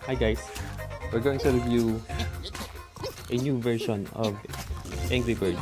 Hi guys, we're going to review a new version of Angry Birds.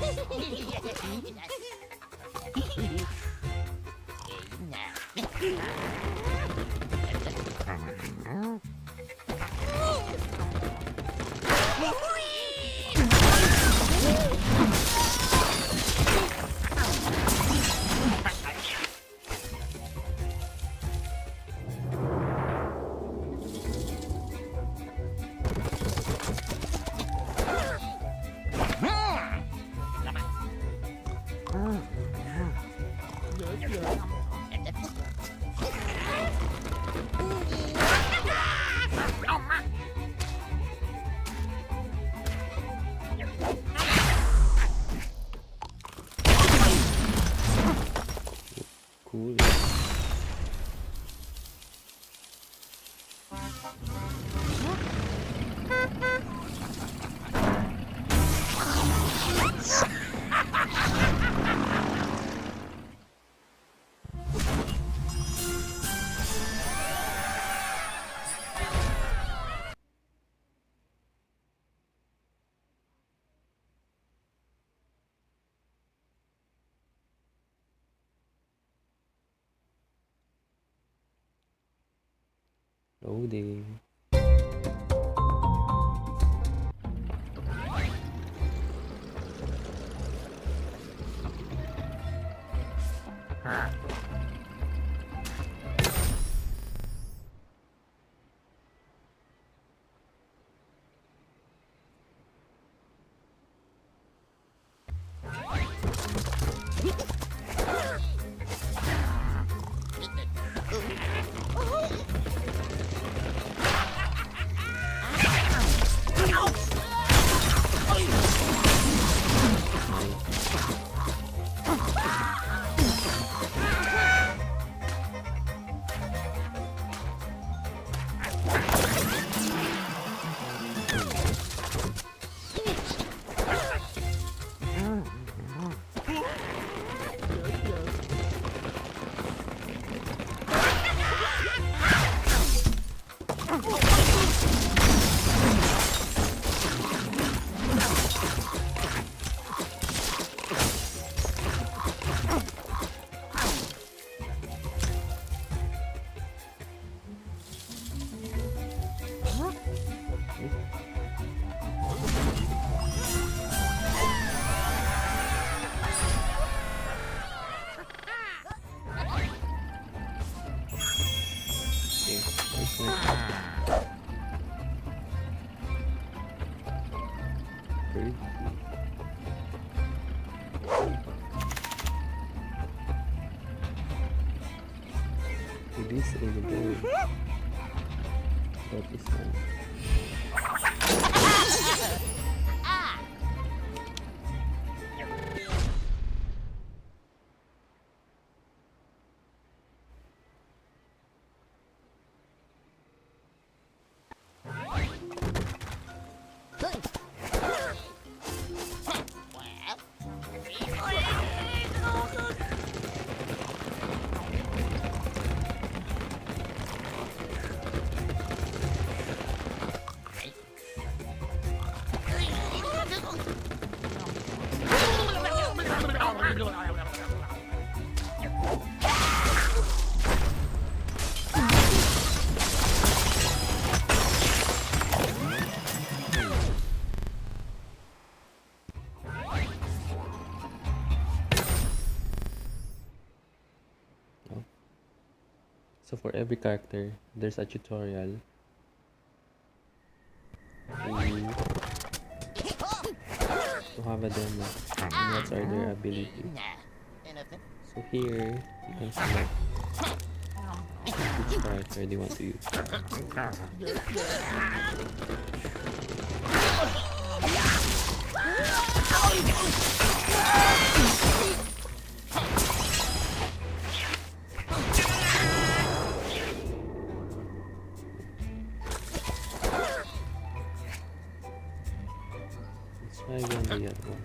Cool. Loading. Bird. It is in the bird. That is one. So for every character, there's a tutorial to have a demo and what are their abilities. So here, you can select which character they want to use. Try again the other one.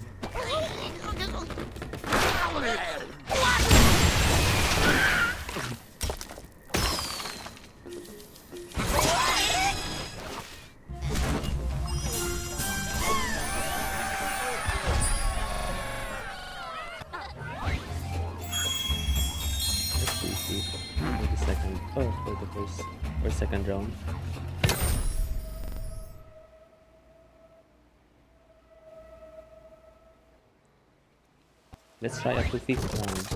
Oh, for the first or second round. Let's try up to 5th round.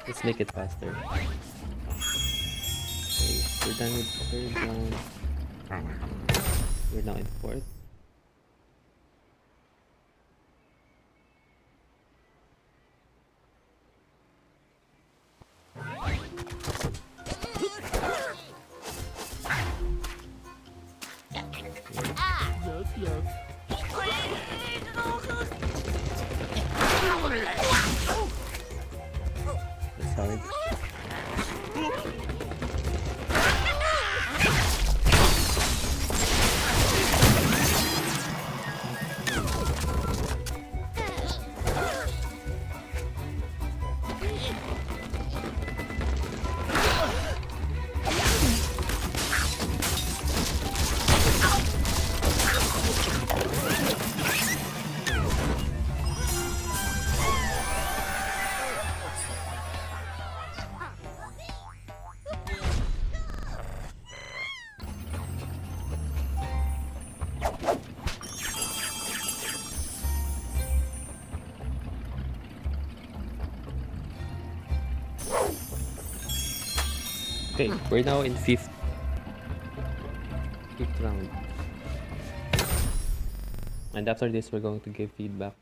Let's make it faster. Okay, we're done with the 3rd round. We're now in 4th. That's hard. Okay, we're now in 5th round. And after this, we're going to give feedback.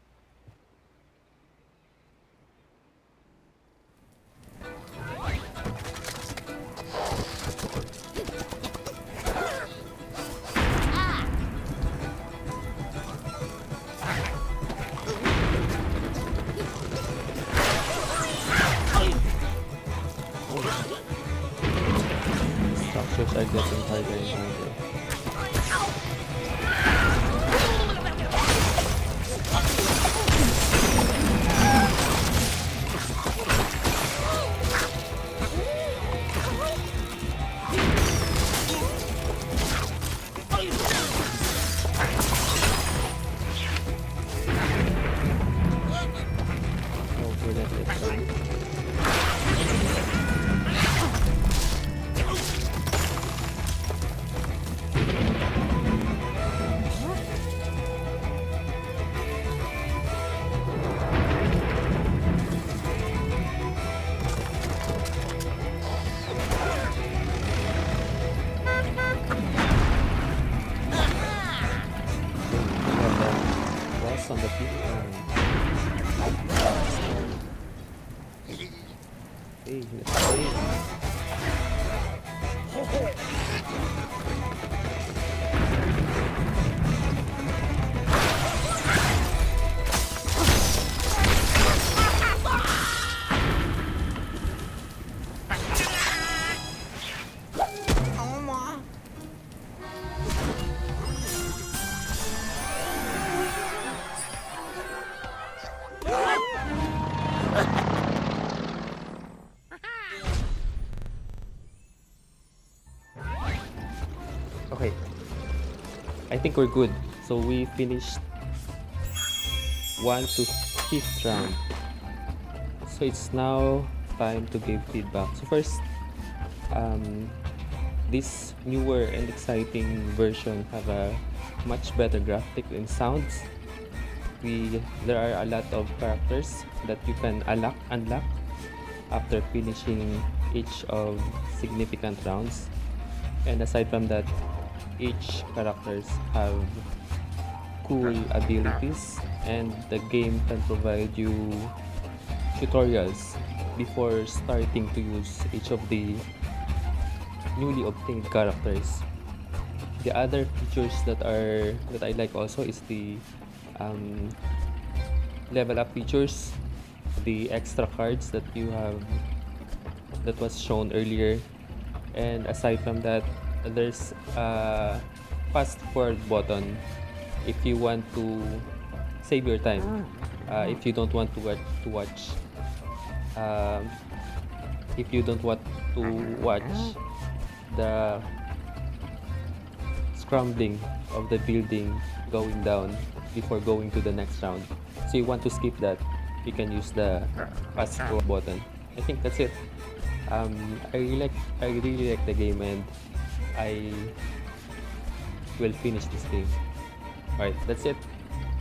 Structures are getting harder and harder. Oh, we're not yet done. On the people. Hey, let's play. Okay, I think we're good. So we finished 1 to 5th round. So it's now time to give feedback. So first, this newer and exciting version have a much better graphic and sounds. There are a lot of characters that you can unlock after finishing each of significant rounds. And aside from that, each characters have cool abilities, and the game can provide you tutorials before starting to use each of the newly obtained characters. The other features that I like also is the um, level up features, the extra cards that you have that was shown earlier, and aside from that, there's a fast forward button if you want to save your time. If you don't want to watch um, if you don't want to watch the scrambling of the building going down before going to the next round, so you want to skip that, you can use the fast forward button. I think that's it. I really like the game, and I will finish this game. Alright, that's it.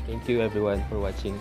Thank you everyone for watching.